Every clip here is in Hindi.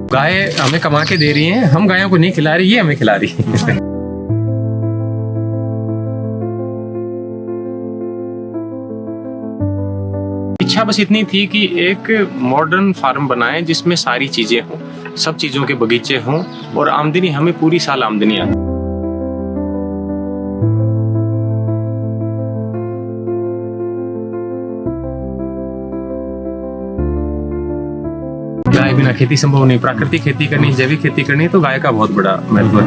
गाय हमें कमा के दे रही हैं, हम गायों को नहीं खिला रही, ये हमें खिला रही है। इच्छा बस इतनी थी कि एक मॉडर्न फार्म बनाएं जिसमें सारी चीजें हों, सब चीजों के बगीचे हों और आमदनी हमें पूरी साल आमदनी आए। गाय बिना खेती संभव नहीं, प्राकृतिक खेती करनी, जैविक खेती करनी, तो गाय का बहुत बड़ा महत्व है।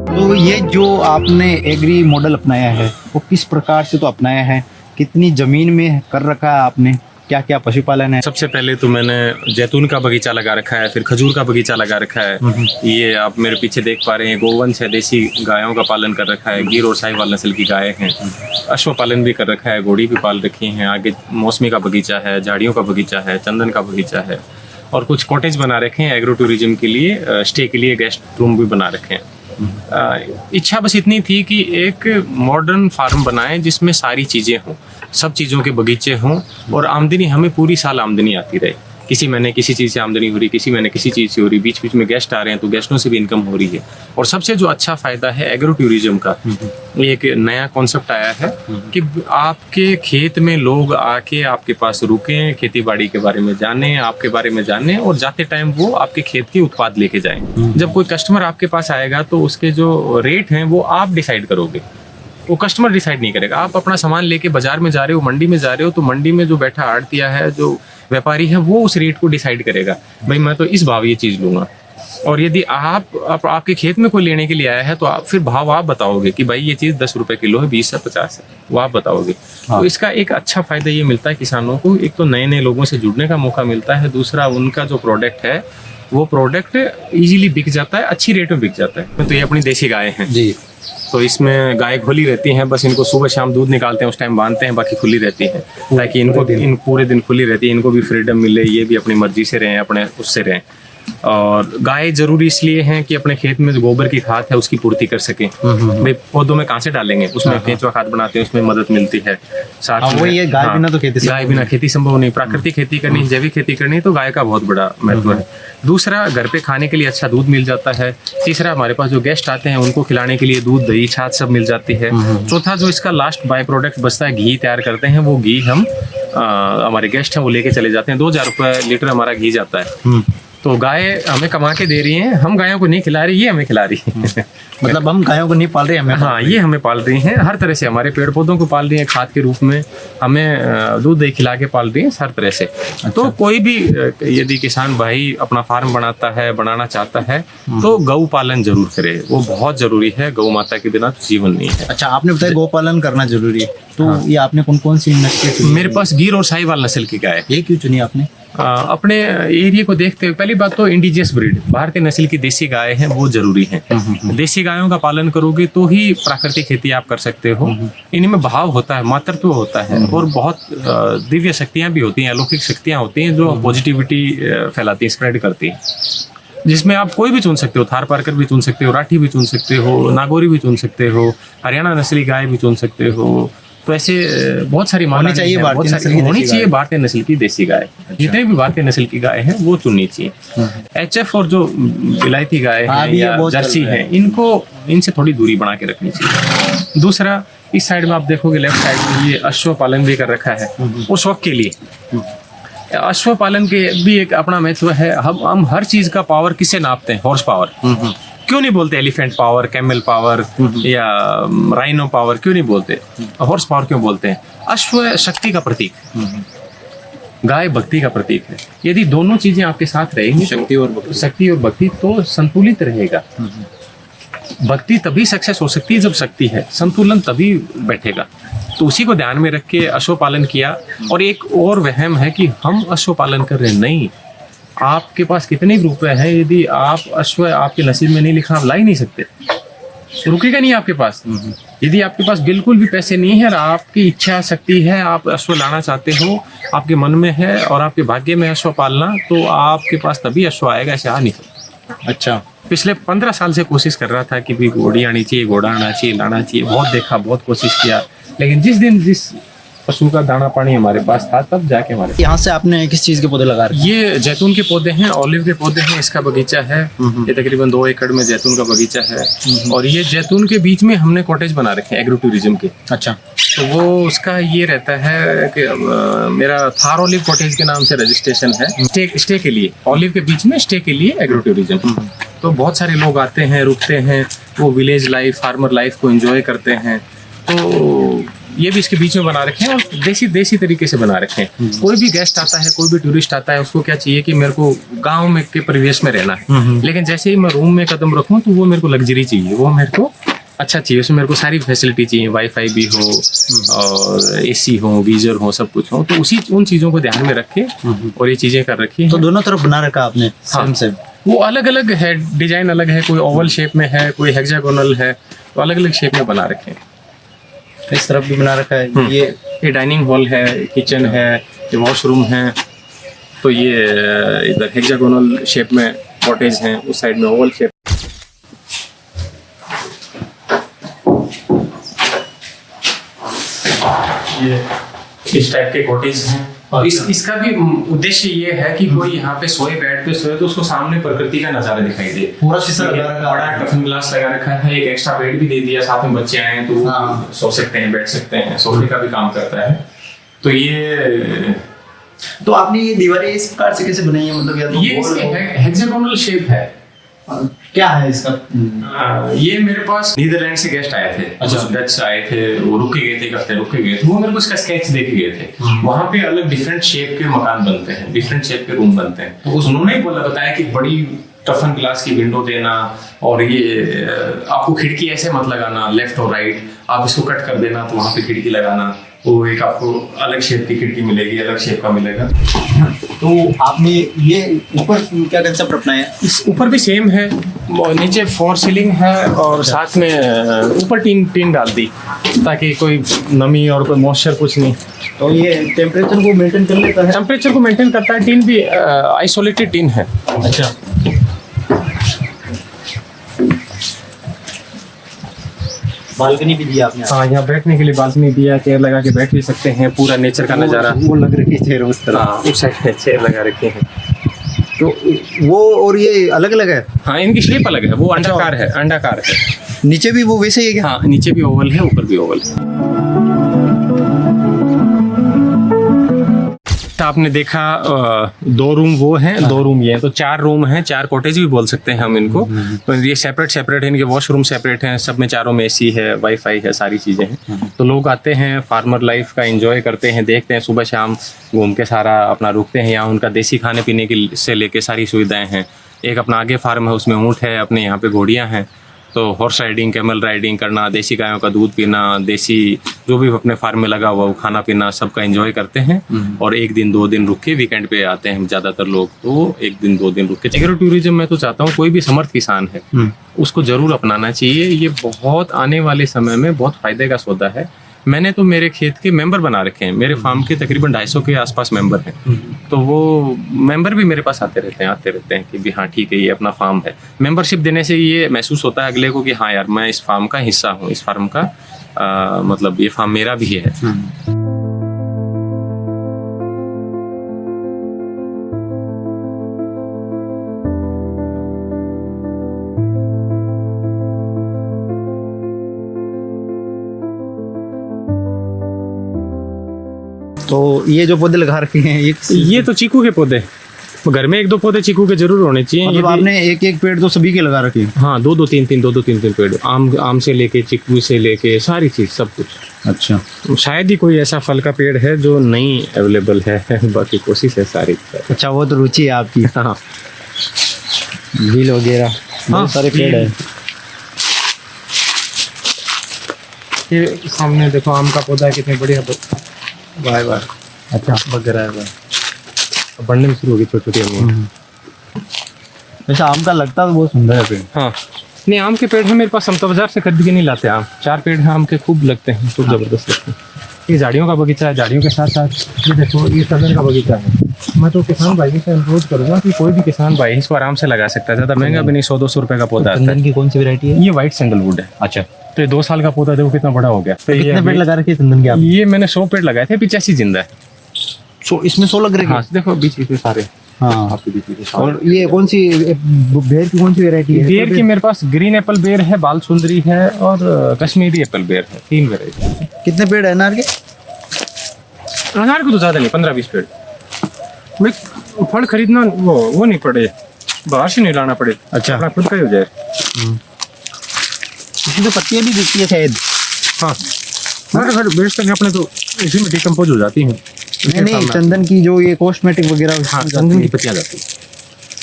तो ये जो आपने एग्री मॉडल अपनाया है वो किस प्रकार से तो अपनाया है, कितनी जमीन में कर रखा है आपने, क्या क्या पशुपालन है? सबसे पहले तो मैंने जैतून का बगीचा लगा रखा है, फिर खजूर का बगीचा लगा रखा है। ये आप मेरे पीछे देख पा रहे हैं गोवंश है, देसी गायों का पालन कर रखा है, गिर और साहिवाल नस्ल की गायें हैं। अश्व पालन भी कर रखा है, घोड़ी भी पाल रखी हैं। आगे मौसमी का बगीचा है, झाड़ियों का बगीचा है, चंदन का बगीचा है और कुछ कॉटेज बना रखे हैं एग्रो टूरिज्म के लिए, स्टे के लिए गेस्ट रूम भी बना रखे हैं। इच्छा बस इतनी थी कि एक मॉडर्न फार्म बनाएं जिसमें सारी चीजें हों, सब चीजों के बगीचे हों और आमदनी हमें पूरी साल आमदनी आती रहे। किसी महीने किसी चीज से आमदनी हो रही, किसी महीने किसी चीज से हो रही, बीच बीच में गेस्ट आ रहे हैं तो गेस्टों से भी इनकम हो रही है। और सबसे जो अच्छा फायदा है एग्रो टूरिज्म का, एक नया कॉन्सेप्ट आया है कि आपके खेत में लोग आके आपके पास रुकें, खेती बाड़ी के बारे में जानें, आपके बारे में जानें और जाते टाइम वो आपके खेत के उत्पाद लेके जाएं। जब कोई कस्टमर आपके पास आएगा तो उसके जो रेट हैं वो आप डिसाइड करोगे, वो कस्टमर डिसाइड नहीं करेगा। आप अपना सामान लेके बाजार में जा रहे हो, मंडी में जा रहे हो, तो मंडी में जो बैठा आड़तिया है, जो व्यापारी है, वो उस रेट को डिसाइड करेगा, भाई मैं तो इस भाव ये चीज लूंगा। और यदि आपके खेत में कोई लेने के लिए आया है तो आप फिर भाव आप बताओगे कि भाई ये चीज 10 रुपए किलो है, 20 है, 50 है, वो आप बताओगे। तो इसका एक अच्छा फायदा ये मिलता है किसानों को, एक तो नए नए लोगों से जुड़ने का मौका मिलता है, दूसरा उनका जो प्रोडक्ट है वो प्रोडक्ट इजीली बिक जाता है, अच्छी रेट में बिक जाता है। तो ये अपनी देसी गाय हैं जी, तो इसमें गाय खुली रहती हैं, बस इनको सुबह शाम दूध निकालते हैं, उस टाइम बांधते हैं, बाकी खुली रहती है ताकि इनको पूरे दिन खुली रहती है, इनको भी फ्रीडम मिले, ये भी अपनी मर्जी से रहें, अपने उससे रहें। और गाय जरूरी इसलिए है कि अपने खेत में जो गोबर की खाद है उसकी पूर्ति कर सके। भाई पौधों में कहाँ से डालेंगे, उसमें केंचुआ खाद बनाते हैं, उसमें मदद मिलती है। साथ में ये गाय बिना तो खेती गाय बिना खेती संभव नहीं, प्राकृतिक खेती करनी, जैविक खेती करनी, तो गाय का बहुत बड़ा महत्व है। दूसरा, घर पे खाने के लिए अच्छा दूध मिल जाता है। तीसरा, हमारे पास जो गेस्ट आते हैं उनको खिलाने के लिए दूध, दही, छाछ सब मिल जाती है। चौथा, जो इसका लास्ट बाय प्रोडक्ट बचता है, घी तैयार करते हैं, वो घी हम हमारे गेस्ट हैं वो लेके चले जाते हैं। 2000 रुपये लीटर हमारा घी जाता है। तो गाय हमें कमा के दे रही हैं, हम गायों को नहीं खिला रही, ये हमें खिला रही है। मतलब हम गायों को नहीं पाल रहे, हमें हाँ, ये हमें पाल रही हैं हर तरह से, हमारे पेड़ पौधों को पाल रही हैं खाद के रूप में, हमें दूध दही खिला के पाल रही हैं हर तरह से। तो कोई भी यदि किसान भाई अपना फार्म बनाना चाहता है तो गौ पालन जरूर करे, वो बहुत जरूरी है। गौ माता के बिना तो जीवन नहीं है। अच्छा, आपने बताया गौ पालन करना जरूरी है, तो ये आपने कौन कौन सी नस्लें? मेरे पास गिर और साहिवाल नस्ल की गाय। ये क्यों चुनी आपने? अपने एरिया को देखते हुए पहली बात तो इंडिजियस ब्रीड, भारतीय नस्ल की देसी गाय हैं वो जरूरी है। देसी गायों का पालन करोगे तो ही प्राकृतिक खेती आप कर सकते हो। इनमें भाव होता है, मातृत्व होता है और बहुत दिव्य शक्तियां भी होती हैं, अलौकिक शक्तियां होती हैं जो पॉजिटिविटी फैलाती है, स्प्रेड करती है, जिसमें आप कोई भी चुन सकते हो, थार पारकर भी चुन सकते हो, राठी भी चुन सकते हो, नागौरी भी चुन सकते हो, हरियाणा नस्ली गाय भी चुन सकते हो। तो ऐसे बहुत सारी होनी चाहिए भारतीय नस्ल की देसी गाय। जितने भी भारतीय नस्ल की गाय हैं वो चुननी चाहिए। एचएफ और जो विलायती गाय है या जर्सी है, इनसे थोड़ी दूरी बना के रखनी चाहिए। दूसरा, इस साइड में आप देखोगे लेफ्ट साइड में ये अश्व पालन भी कर रखा है, वो शौक के लिए। अश्व पालन के भी एक अपना महत्व है। हम हर चीज का पावर किससे नापते हैं? Horse power. क्यों नहीं बोलते एलिफेंट पावर, कैमल पावर या राइनो पावर, क्यों नहीं बोलते? हॉर्स पावर क्यों बोलते हैं? अश्व शक्ति का प्रतीक, गाय भक्ति का प्रतीक है। यदि दोनों चीजें आपके साथ रहेंगी, शक्ति और भक्ति, तो संतुलित रहेगा। भक्ति तभी सक्सेस हो सकती है जब शक्ति है, संतुलन तभी बैठेगा। तो उसी को ध्यान में रख के अश्व पालन किया। और एक और वहम है कि हम अश्व पालन कर रहे हैं, नहीं, आपके पास कितने रुपए हैं, यदि आप अश्व आपके नसीब में नहीं लिखा, आप ला ही नहीं सकते। रुकेगा नहीं आपके पास। यदि आपके पास बिल्कुल भी पैसे नहीं है और आपकी इच्छा शक्ति है, आप अश्व लाना चाहते हो, आपके मन में है और आपके भाग्य में अश्व पालना, तो आपके पास तभी अश्व आएगा, ऐसे आ नहीं सकता। अच्छा, पिछले 15 साल से कोशिश कर रहा था कि भी घोड़ी आनी चाहिए, घोड़ा आना चाहिए, लाना चाहिए, बहुत देखा, बहुत कोशिश किया, लेकिन जिस पशु का दाना पानी हमारे पास था तब जाके हमारे। यहाँ से आपने किस चीज के पौधे लगा रखे? ये जैतून के पौधे हैं, ऑलिव के पौधे हैं, इसका बगीचा है। ये तकरीबन 2 एकड़ में जैतून का बगीचा है और ये जैतून के बीच में हमने कॉटेज बना रखे हैं एग्रो टूरिज्म के। अच्छा, तो वो उसका ये रहता है कि मेरा थार ऑलिव कॉटेज के नाम से रजिस्ट्रेशन है, स्टे के लिए, ऑलिव के बीच में स्टे के लिए एग्रो टूरिज्म। तो बहुत सारे लोग आते हैं, रुकते हैं, वो विलेज लाइफ, फार्मर लाइफ को एंजॉय करते हैं। तो ये भी इसके बीच में बना रखे हैं और देसी तरीके से बना रखे हैं। कोई भी गेस्ट आता है, कोई भी टूरिस्ट आता है, उसको क्या चाहिए कि मेरे को गांव में के परिवेश में रहना है, लेकिन जैसे ही मैं रूम में कदम रखूं तो वो मेरे को लग्जरी चाहिए, वो मेरे को अच्छा चाहिए, उसमें मेरे को सारी फैसिलिटी चाहिए, वाईफाई भी हो और एसी हो, गीजर हो, सब कुछ हो। तो उन चीज़ों को ध्यान में रखे और ये चीज़ें कर रखी हैं। तो दोनों तरफ बना रखा आपने? हाँ, सेम वो अलग अलग है, डिजाइन अलग है, कोई ओवल शेप में है, कोई हेक्सागोनल है, तो अलग अलग शेप में बना रखे हैं। इस तरफ भी बना रखा है। ये डाइनिंग हॉल है, किचन है, ये वॉशरूम है। तो ये इधर हेक्सागोनल शेप में कॉटेज हैं, उस साइड में ओवल शेप। ये इस टाइप के कॉटेज हैं और इसका भी उद्देश्य ये है कि कोई यहाँ पे सोए, बेड पे सोए तो उसको सामने प्रकृति का नजारा दिखाई दे। पूरा शीशा लगा रखा, बड़ा टफन ग्लास लगा रखा है, एक एक्स्ट्रा बेड भी दे दिया, साथ में बच्चे आए तो सो सकते हैं, बैठ सकते हैं, सोफे का भी काम करता है। तो ये तो आपने ये दीवारें इस प्रकार से कैसे बनाई है? मतलब या तो ये हेक्सागोनल शेप है। क्या है इसका? ये मेरे पास नीदरलैंड से गेस्ट आए थे, अच्छा, डच आए थे, वो रुक के गए थे, एक हफ्ते रुक के गए थे, वो मेरे को इसका स्केच दे के गए थे। वहाँ पे अलग डिफरेंट शेप के मकान बनते हैं, डिफरेंट शेप के रूम बनते हैं। तो उन्होंने ही बताया कि बड़ी टफन ग्लास की विंडो देना और ये आपको खिड़की ऐसे मत लगाना लेफ्ट और राइट, आप इसको कट कर देना तो वहाँ पे खिड़की लगाना, वो एक आपको अलग शेप की खिड़की मिलेगी, अलग शेप का मिलेगा। तो आपने ये ऊपर क्या कंसेप्ट अपनाया? इस ऊपर भी सेम है, नीचे 4 सीलिंग है और साथ में ऊपर टीन डाल दी ताकि कोई नमी और कोई मॉइस्चर कुछ नहीं। तो ये टेम्परेचर को मेंटेन कर लेता है? टेम्परेचर को मेंटेन करता है। टीन भी आइसोलेटेड टीन है। अच्छा, बालकनी भी दिया आपने? हाँ, यहाँ बैठने के लिए बालकनी दिया, चेयर लगा के बैठ भी सकते हैं, पूरा नेचर का नज़ारा। वो लग रखी है चेयर उस तरह? हाँ, उस साइड में चेयर लगा रखे हैं। तो वो और ये अलग अलग है? हाँ, इनकी शेप अलग है, वो अंडाकार है, अंडाकार है। नीचे भी वो वैसे ही है क्या? हाँ, नीचे भी ओवल है, ऊपर भी ओवल है। आपने देखा 2 रूम वो हैं, 2 रूम ये हैं, तो 4 रूम हैं, 4 कॉटेज भी बोल सकते हैं हम इनको। तो ये सेपरेट है, इनके वॉशरूम सेपरेट हैं, सब में चारों में एसी है, वाईफाई है, सारी चीज़ें हैं। तो लोग आते हैं, फार्मर लाइफ का एंजॉय करते हैं, देखते हैं, सुबह शाम घूम के सारा अपना रुकते हैं यहाँ। उनका देसी खाने पीने की से लेके सारी सुविधाएँ हैं। एक अपना आगे फार्म है, उसमें ऊँट है, अपने यहाँ पे घोड़ियाँ हैं, तो हॉर्स राइडिंग, कैमल राइडिंग करना, देसी गायों का दूध पीना, देसी जो भी अपने फार्म में लगा हुआ वो खाना पीना, सबका एंजॉय करते हैं। और 1 दिन 2 दिन रुक के वीकेंड पे आते हैं ज़्यादातर लोग, तो 1 दिन 2 दिन रुक के। एग्रो टूरिज्म मैं तो चाहता हूँ कोई भी समर्थ किसान है उसको ज़रूर अपनाना चाहिए। ये बहुत आने वाले समय में बहुत फ़ायदे का सौदा है। मैंने तो मेरे खेत के मेंबर बना रखे हैं, मेरे फार्म के तकरीबन 250 के आसपास मेंबर हैं। तो वो मेंबर भी मेरे पास आते रहते हैं कि भी हाँ ठीक है, ये अपना फार्म है। मेंबरशिप देने से ये महसूस होता है अगले को कि हाँ यार, मैं इस फार्म का हिस्सा हूँ, इस फार्म का मतलब ये फार्म मेरा भी है। तो ये जो पौधे लगा रखे हैं ये तो चीकू के पौधे, घर में 1-2 पौधे चीकू के जरूर होने चाहिए। मतलब आपने एक पेड़ तो सभी के लगा रखे हैं? हाँ, 2-2 3-3 पेड़, आम से लेके चीकू से लेके सारी चीज, सब कुछ। अच्छा, शायद ही कोई ऐसा फल का पेड़ है जो नहीं अवेलेबल है, बाकी कोशिश है सारी। अच्छा, वो तो रुचि है आपकी। हाँ, बील वगैरह बहुत सारे पेड़ है। ये सामने देखो आम का पौधा है, कितने बढ़िया वाह। अच्छा, वगैरह है, बढ़ने में शुरू होगी छोटी छोटी आम। वैसे आम का लगता तो बहुत सुंदर है पेड़। हाँ, नहीं, आम के पेड़ है मेरे पास, हम तो बाजार से खरीद के नहीं लाते आम। 4 पेड़ हैं आम के, खूब लगते हैं, खूब जबरदस्त लगते हैं। ये झाड़ियों का बगीचा है, झाड़ियों के साथ साथ ये देखो ये चंदन का बगीचा है। मैं तो किसान भाई से अनुरोध करूंगा कि कोई भी किसान भाई इसको आराम से लगा सकता है, ज़्यादा महंगा भी नहीं, 100-200 रुपए का पौधा आता है। चंदन की कौन सी वैरायटी है? ये व्हाइट सैंडलवुड है। अच्छा, तो ये 2 साल का पौधा देखो कितना बड़ा हो गया। तो कितने पेड़ लगा रखे हैं चंदन के आप? ये मैंने 100 पेड़ लगाए थे, 85 जिंदा है। इसमें 100 लग रहे हैं? हाँ देखो बीच में सारे, हाँ। आपके बीच में सारे। और ये कौन सी बेर की कौन सी वैरायटी है? बेर की मेरे पास ग्रीन एप्पल बेर है, बाल सुंदरी है और कश्मीरी एप्पल बेर है, 3 वैरायटी। कितने पेड़ है अनार के? अनार को तो ज्यादा नहीं, 15-20 पेड़। भाई फल खरीदना वो नहीं पड़े, बाहर से नहीं लाना पड़े। अच्छा। अपना खुद का ही हो जाए। इसमें तो पत्तियां भी दिखती है शायद। हाँ हमारे घर बेचते हैं अपने, तो इसी में डिकम्पोज हो जाती हैं। नहीं, चंदन की जो ये कॉस्मेटिक वगैरह, हाँ चंदन की पत्तियां जाती हैं।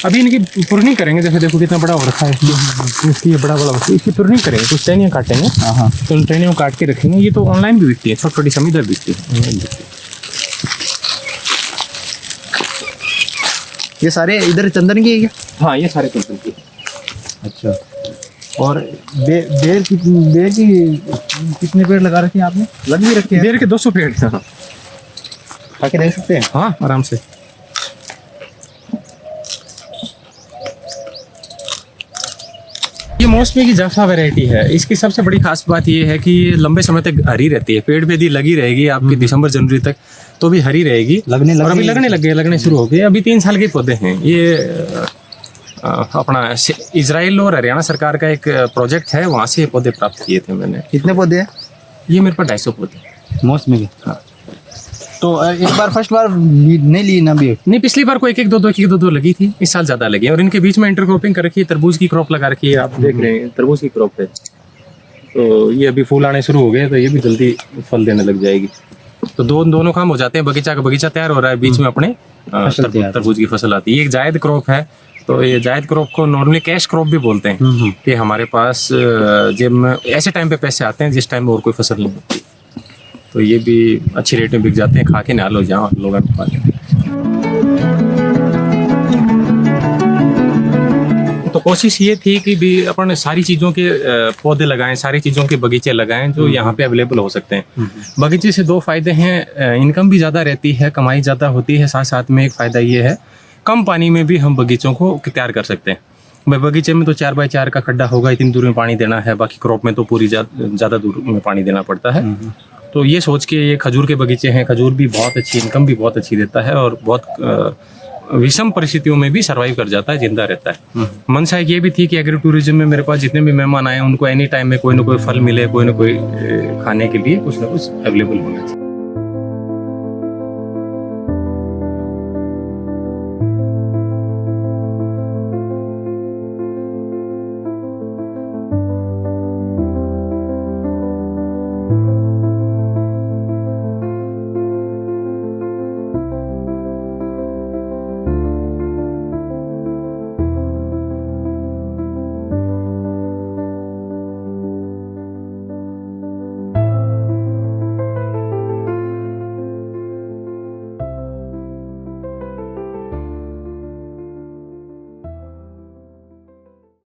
अभी इनकी पुरनी करेंगे, जैसे देखो कितना बड़ा हो रखा है इसकी, ये बड़ा इसकी पुरनी करेंगे, कुछ टहनियाँ काटेंगे। हाँ हाँ, तो टहनियों काट के रखेंगे। ये तो ऑनलाइन भी बिकती है, छोटी समी इधर बिकती है। ये सारे इधर चंदन की है क्या? हाँ ये सारे चंदन की। अच्छा। और बेर की कितने पेड़ लगा रखे हैं आपने? लग भी रखे हैं? बेर के 200 पेड़ हैं। हाँ। खा के देख सकते हैं? हाँ आराम से। ये मौसमी की जाफा वैरायटी है। इसकी सबसे बड़ी खास बात ये है कि ये लंबे समय तक हरी रहती है। पेड़ पे यदि लगी रहेगी आपकी दिसंबर जनवरी तक, तो भी हरी रहेगी। और अभी लगने लग गए, लगने शुरू हो गए। अभी 3 साल के पौधे हैं ये। अपना इजराइल और हरियाणा सरकार का एक प्रोजेक्ट है, वहाँ से ये पौधे प्राप्त किए थे मैंने। कितने पौधे हैं? ये मेरे पास 250 पौधे मौसमी के। हाँ। तो एक बार फर्स्ट बार नहीं ली ना भी? नहीं, पिछली बार को 1-2 लगी थी, इस साल ज्यादा लगी। और इनके बीच में इंटरक्रॉपिंग कर रखी है, तरबूज की क्रॉप लगा रखी है। आप देख रहे हैं तरबूज की क्रॉप है। तो ये अभी फूल आने शुरू हो गए, तो ये भी जल्दी फल देने लग जाएगी। तो दोनों काम हो जाते हैं। बगीचा का बगीचा तैयार हो रहा है, बीच में अपने तरबूज की फसल आती है। ये एक जायद क्रॉप है। तो ये जायद क्रॉप को नॉर्मली कैश क्रॉप भी बोलते हैं कि हमारे पास जब में ऐसे टाइम पे पैसे आते हैं जिस टाइम में और कोई फसल नहीं होती। तो ये भी अच्छी रेट में बिक जाते हैं, खा के निहाल हो जाओ लोग। तो कोशिश ये थी कि भी अपन सारी चीज़ों के पौधे लगाएं, सारी चीज़ों के बगीचे लगाएं जो यहाँ पे अवेलेबल हो सकते हैं। बगीचे से 2 फायदे हैं, इनकम भी ज़्यादा रहती है, कमाई ज़्यादा होती है। साथ साथ में एक फ़ायदा ये है, कम पानी में भी हम बगीचों को तैयार कर सकते हैं। भाई बगीचे में तो 4x4 का खड्डा होगा, इतनी दूर में पानी देना है। बाकी क्रॉप में तो पूरी ज़्यादा दूर में पानी देना पड़ता है। तो ये सोच के ये खजूर के बगीचे हैं। खजूर भी बहुत अच्छी, इनकम भी बहुत अच्छी देता है और बहुत विषम परिस्थितियों में भी सर्वाइव कर जाता है, जिंदा रहता है। मंशा ये भी थी कि एग्री टूरिज्म में मेरे पास जितने भी मेहमान आए उनको एनी टाइम में कोई ना कोई फल मिले, कोई ना कोई खाने के लिए कुछ ना कुछ अवेलेबल होना चाहिए।